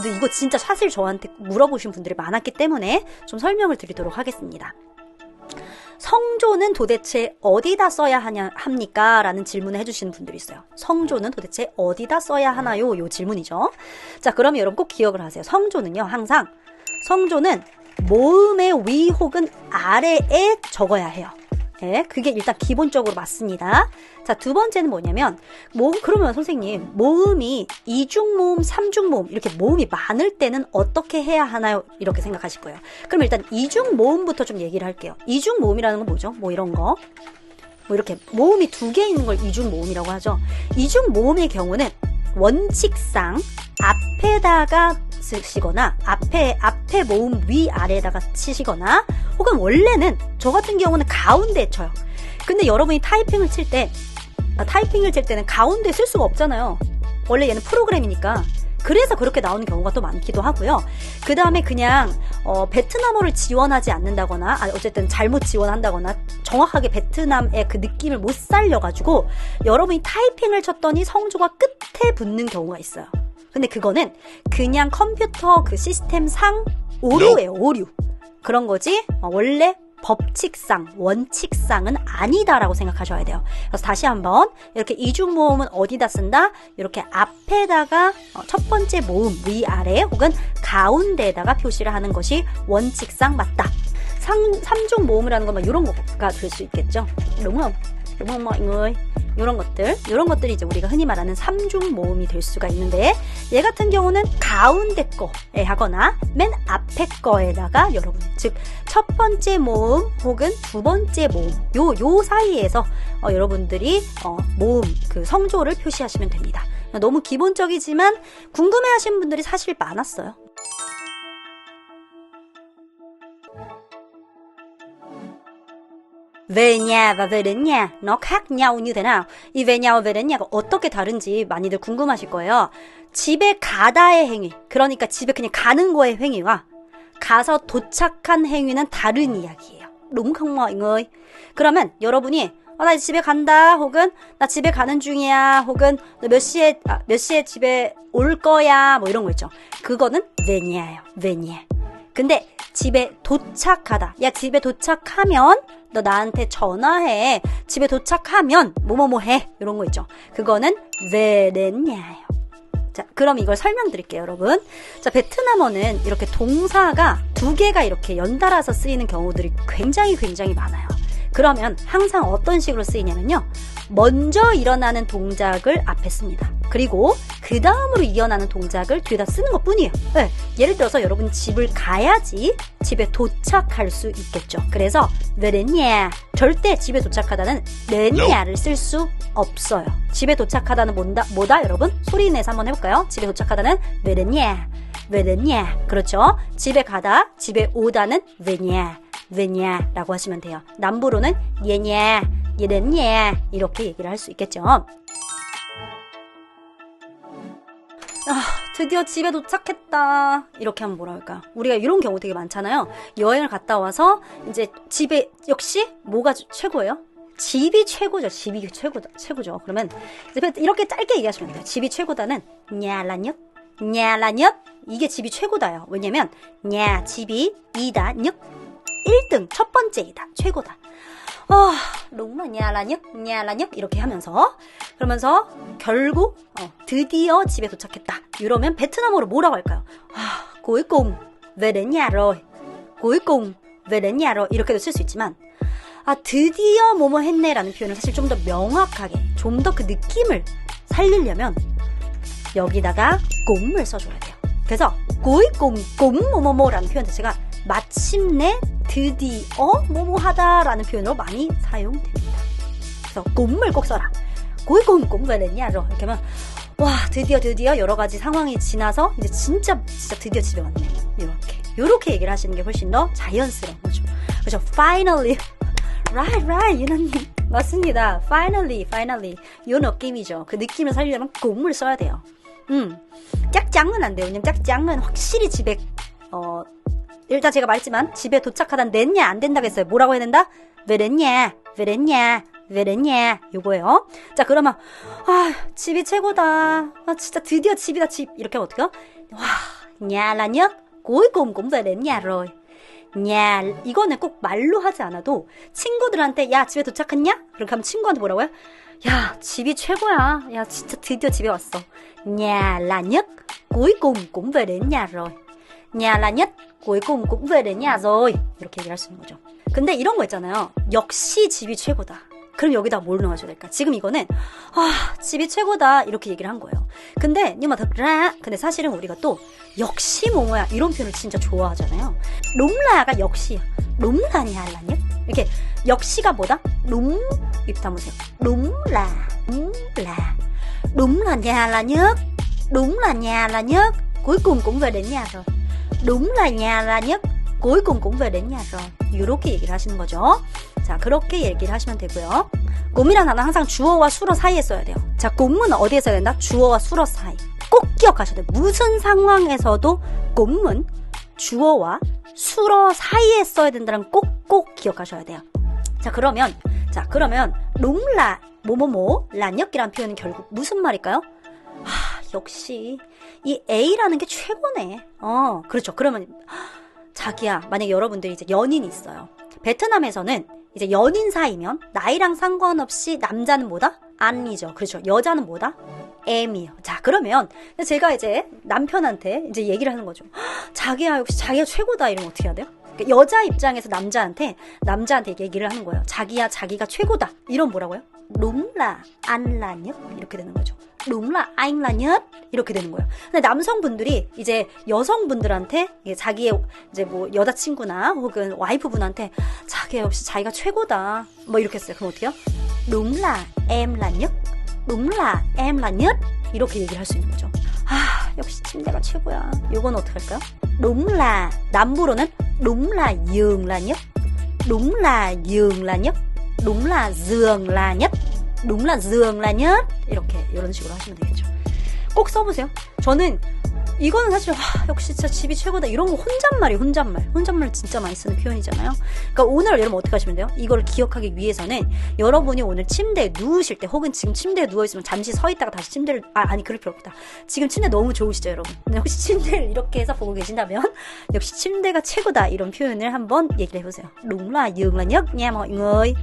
근데 이거 진짜 사실 저한테 물어보신 분들이 많았기 때문에 좀 설명을 드리도록 하겠습니다. 성조는 도대체 어디다 써야 합니까? 라는 질문을 해주시는 분들이 있어요. 성조는 도대체 어디다 써야 하나요? 요 질문이죠. 자, 그러면 여러분 꼭 기억을 하세요. 성조는요, 항상 성조는 모음의 위 혹은 아래에 적어야 해요. 네, 그게 일단 기본적으로 맞습니다. 자, 두 번째는 뭐냐면, 그러면 선생님, 모음이 이중모음, 삼중모음, 이렇게 모음이 많을 때는 어떻게 해야 하나요? 이렇게 생각하실 거예요. 그럼 일단 이중모음부터 좀 얘기를 할게요. 이중모음이라는 건 뭐죠? 뭐 이런 거. 뭐 이렇게 모음이 두 개 있는 걸 이중모음이라고 하죠. 이중모음의 경우는 원칙상 앞에다가 쓰시거나 앞에 모음 위아래에다가 치시거나 혹은 원래는 저 같은 경우는 가운데에 쳐요. 근데 여러분이 타이핑을 칠 때는 가운데에 쓸 수가 없잖아요. 원래 얘는 프로그램이니까. 그래서 그렇게 나오는 경우가 또 많기도 하고요. 그 다음에 그냥 베트남어를 지원하지 않는다거나 어쨌든 잘못 지원한다거나 정확하게 베트남의 그 느낌을 못 살려가지고 여러분이 타이핑을 쳤더니 성조가 끝에 붙는 경우가 있어요. 근데 그거는 그냥 컴퓨터 그 시스템상 오류예요. 오류. 그런 거지 원래 법칙상 원칙상은 아니다라고 생각하셔야 돼요. 그래서 다시 한번 이렇게 이중모음은 어디다 쓴다? 이렇게 앞에다가 첫 번째 모음 위아래 혹은 가운데에다가 표시를 하는 것이 원칙상 맞다. 삼중모음이라는 건 이런 거가 될 수 있겠죠. 이런 것들이 이제 우리가 흔히 말하는 삼중모음이 될 수가 있는데, 얘 같은 경우는 가운데 거에 하거나 맨 앞에 거에다가 여러분, 즉 첫 번째 모음 혹은 두 번째 모음 요 사이에서 여러분들이 모음 그 성조를 표시하시면 됩니다. 너무 기본적이지만 궁금해하시는 분들이 사실 많았어요. về nhà và về đến nhà nó khác nhau như thế nào? 이 về nhà và về đến nhà 가 어떻게 다른지 많이들 궁금하실 거예요. 집에 가다의 행위, 그러니까 집에 그냥 가는 거의 행위와 가서 도착한 행위는 다른 이야기예요. đúng không mọi người? 그러면 여러분이 나 집에 간다, 혹은 나 집에 가는 중이야, 혹은 너 몇 시에 집에 올 거야, 뭐 이런 거 있죠. 그거는 về nhà 예요. về nhà. 근데 집에 도착하다. 야, 집에 도착하면 너 나한테 전화해. 집에 도착하면 뭐뭐뭐 해. 이런 거 있죠. 그거는 về đến nhà 예요. 자, 그럼 이걸 설명드릴게요, 여러분. 자, 베트남어는 이렇게 동사가 두 개가 이렇게 연달아서 쓰이는 경우들이 굉장히 많아요. 그러면 항상 어떤 식으로 쓰이냐면요. 먼저 일어나는 동작을 앞에 씁니다. 그리고 그 다음으로 이어나는 동작을 뒤에다 쓰는 것 뿐이에요. 네. 예를 들어서 여러분 집을 가야지 집에 도착할 수 있겠죠. 그래서 về đến nhà 절대 집에 도착하다는 đến nhà 를 쓸 수 없어요. 집에 도착하다는 뭐다 여러분? 소리 내서 한번 해볼까요? 집에 도착하다는 về đến nhà, về đến nhà. 그렇죠? 집에 가다, 집에 오다는 về nhà, về nhà 라고 하시면 돼요. 남부로는 về nhà, về đến nhà 이렇게 얘기를 할 수 있겠죠. 드디어 집에 도착했다. 이렇게 하면 뭐라 할까? 우리가 이런 경우 되게 많잖아요. 여행을 갔다 와서 이제 집에 역시 뭐가 최고예요? 집이 최고죠. 집이 최고죠. 그러면 이렇게 짧게 얘기하시면 돼요. 집이 최고다는 nhà là nhất, nhà là nhất. 이게 집이 최고다요. 왜냐면 nhà 집이 이다 nhất 1등 첫 번째이다. 최고다. đúng là nhà là nhất 이렇게 하면서 그러면서 결국 드디어 집에 도착했다. 이러면 베트남어로 뭐라고 할까요? cuối cùng về đến nhà rồi. cuối cùng về đến nhà rồi 이렇게도 쓸 수 있지만 드디어 뭐뭐 했네라는 표현을 사실 좀 더 명확하게 좀 더 그 느낌을 살리려면 여기다가 꼼을 써줘야 돼요. 그래서 cuối cùng 꼼 뭐뭐뭐라는 표현 자체가 마침내 드디어 뭐뭐하다라는 표현으로 많이 사용됩니다. 그래서 꼼을 꼭 써라. cuối cùng cũng về đến nhà rồi 이렇게 하면 와 드디어 여러 가지 상황이 지나서 이제 진짜 드디어 집에 왔네. 이렇게 얘기를 하시는 게 훨씬 더 자연스러운 거죠. 그렇죠? Finally, right, 유나님 맞습니다. Finally, 이 느낌이죠. 그 느낌을 살리려면 꼼을 써야 돼요. 짝짱은 안 돼요. 왜냐면 짝짱은 확실히 집에 일단 제가 말했지만 집에 도착하다 냈냐 안 된다고 했어요. 뭐라고 해야 된다? về đến nhà 요거예요. 자, 그러면 집이 최고다. 진짜 드디어 집이다. 집 이렇게 하면 어떡해요? 와, nhà là nhất, cuối cùng cũng về đến nhà rồi. nhà, 이거는 꼭 말로 하지 않아도 친구들한테 야, 집에 도착했냐? 그렇게 하면 친구한테 뭐라고요? 야, 집이 최고야. 야, 진짜 드디어 집에 왔어. Nhà là nhất, cuối cùng cũng về đến nhà rồi. Nhà là nhất, cuối cùng cũng về đến nhà rồi. 이렇게 얘기를 할 수 있는 거죠. 근데 이런 거 있잖아요. 역시 집이 최고다. 그럼 여기다 뭘 넣어줘야 될까? 지금 이거는 집이 최고다 이렇게 얘기를 한 거예요. 근데 근데 사실은 우리가 또 역시 뭐뭐야 이런 표현을 진짜 좋아하잖아요. 롬라가 역시야. 롬라냐 알라냐? 이렇게 역시가 뭐다? 롬 입 다무세요. 롬라 Đúng là nhà là nhất. Đúng là nhà là nhất. Cuối cùng cũng về đến nhà rồi. Đúng là nhà là nhất. cuối cùng cũng về đến nhà rồi. 이렇게 얘기를 하시는 거죠. 자, 그렇게 얘기를 하시면 되고요. 곰이란 단어는 항상 주어와 수어 사이에 써야 돼요. 자, 곰은 어디에 써야 된다? 주어와 수어 사이. 꼭 기억하셔야 돼요. 무슨 상황에서도 곰은 주어와 수어 사이에 써야 된다는 꼭 기억하셔야 돼요. 자, 그러면 롱라 뭐뭐뭐 라녀끼란 표현은 결국 무슨 말일까요? 역시 이 A라는 게 최고네. 그렇죠. 그러면 자기야, 만약에 여러분들이 이제 연인이 있어요. 베트남에서는 이제 연인 사이면 나이랑 상관없이 남자는 뭐다? 안이죠. 그렇죠. 여자는 뭐다? M이에요. 자, 그러면 제가 이제 남편한테 이제 얘기를 하는 거죠. 자기야, 역시 자기가 최고다. 이러면 어떻게 해야 돼요? 그러니까 여자 입장에서 남자한테 얘기를 하는 거예요. 자기야, 자기가 최고다. 이런 뭐라고요? Đúng là anh là nhất. 이렇게 되는 거죠. Đúng là anh là nhất. 이렇게 되는 거예요. 근데 남성분들이 이제 여성분들한테 자기의 이제 뭐 여자친구나 혹은 와이프분한테 자기야, 역시 자기가 최고다. 뭐 이렇게 했어요. 그럼 어떻게 해요? Đúng là em là nhất. Đúng là em là nhất. 이렇게 얘기를 할 수 있는 거죠. 역시 침대가 최고야. 요건 어떻게 할까요? Đúng là 남부로는 Đúng là giường là nhất. Đúng là giường là nhất. Đúng là giường là nhất. Đúng là giường là nhất. 이렇게 이런 식으로 하시면 되겠죠. 꼭 써보세요. 저는 이거는 사실 역시 진짜 집이 최고다 이런 거 혼잣말 진짜 많이 쓰는 표현이잖아요. 그러니까 오늘 여러분 어떻게 하시면 돼요? 이걸 기억하기 위해서는 여러분이 오늘 침대에 누우실 때 혹은 지금 침대에 누워있으면 잠시 서 있다가 다시 침대를 아니 그럴 필요 없다. 지금 침대 너무 좋으시죠 여러분? 근데 혹시 침대를 이렇게 해서 보고 계신다면 역시 침대가 최고다 이런 표현을 한번 얘기를 해보세요. Đúng là giường là nhất nha mọi người.